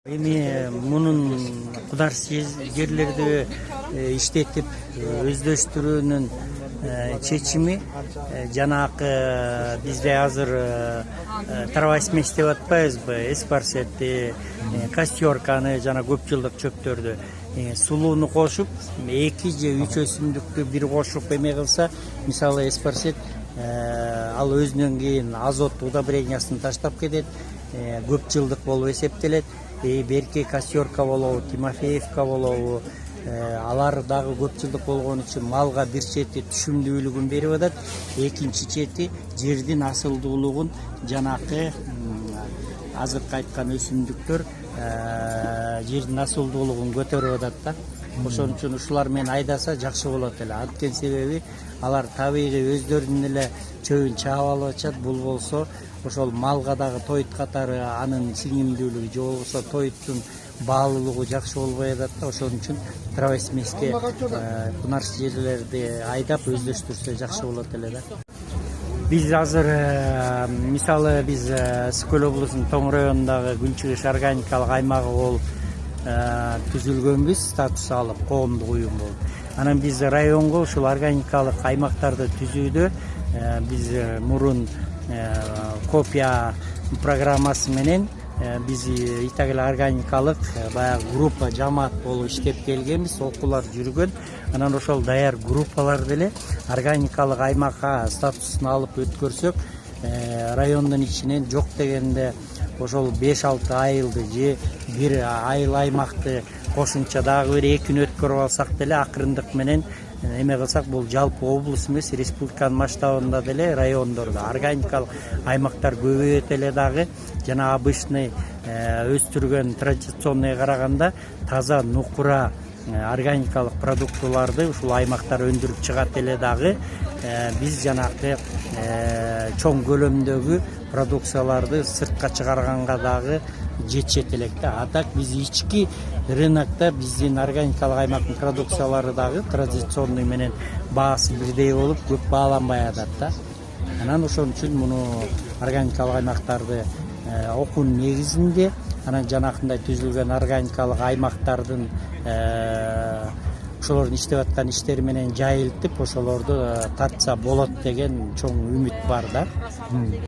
Эми мунун кударс жерлерди иштетип өздөштүрүүнүн чечими жанакы бизде азыр травосмесь деп атпайбызбы, эспарсетти, костерканы жана көп жылдык чөптөрдү сулууну кошуп 2 же 3 өсүмдүктү бир кошуп эме кылса, мисалы эспарсет ал өзүнөн кийин азот удобрениясын таштап кетет, көп жылдык болуп эсептелет. Берки костерка болобу, Тимофеевка болобу, алар дагы көп жылдык болгон үчүн малга бир чети түшүмдүүлүгүн берип атат, экинчи чети жердин асылдуулугун жанакы азыркы айткан өсүмдүктөр жердин асылдуулугун көтөрүп атат да. Ошон үчүн ушулар менен айдаса жакшы болот эле. Анткени себеби алар табигый өздөрүнүн эле чөбүн чаап алып атышат. Бул болсо ошол малга дагы тоют катары анын сиңимдүүлүгү же болбосо тоюттун баалуулугу жакшы болбой атат да. Ошон үчүн травосмеске кунарс жерлерди айдап өздөштүрсө жакшы болот эле да. Биз азыр мисалы биз Скөл облусунун Тоң районундагы Күнчыгыш органикалык аймагы болуп түзүлгөнбүз, статус алып, коомдук уюм болуп. Анан биз районго ушул органикалык аймактарды түзүүдө биз мурун копия программасы менен биз Итагил органикалык баягы группа жамаат болуп иштеп келгенбиз, окуулар жүргөн. Анан ошол даяр группалар деле органикалык аймакка статусун алып өткөрсөк, райондун ичинен жок дегенде ошол 5-6 айылды же бир айыл аймакты кошумча дагы бир 2 күн өткөрүп алсак деле акырындык менен эме кылсак, бул жалпы облус эмес, республиканын масштабында деле райондордо органикалык аймактар көбөйөт эле дагы. Жана обычный өстүргөн традиционный караганда таза нукура органикалык продуктыларды ушул аймактар өндүрүп чыгат эле дагы. Биз жанакы чоң көлөмдөгү продукцияларды сыртка чыгарганга дагы жетишет элек да. А так биз ички рынокто биздин органикалык аймактын продукциялары дагы традиционный менен баасы бирдей болуп көп бааланбай атат да. Анан ошон үчүн муну органикалык аймактарды окуунун негизинде анан жанакындай түзүлгөн органикалык аймактардын ошолордун иштеп аткан иштери менен жайылтып ошолорду тартса болот деген чоң үмүт бар да.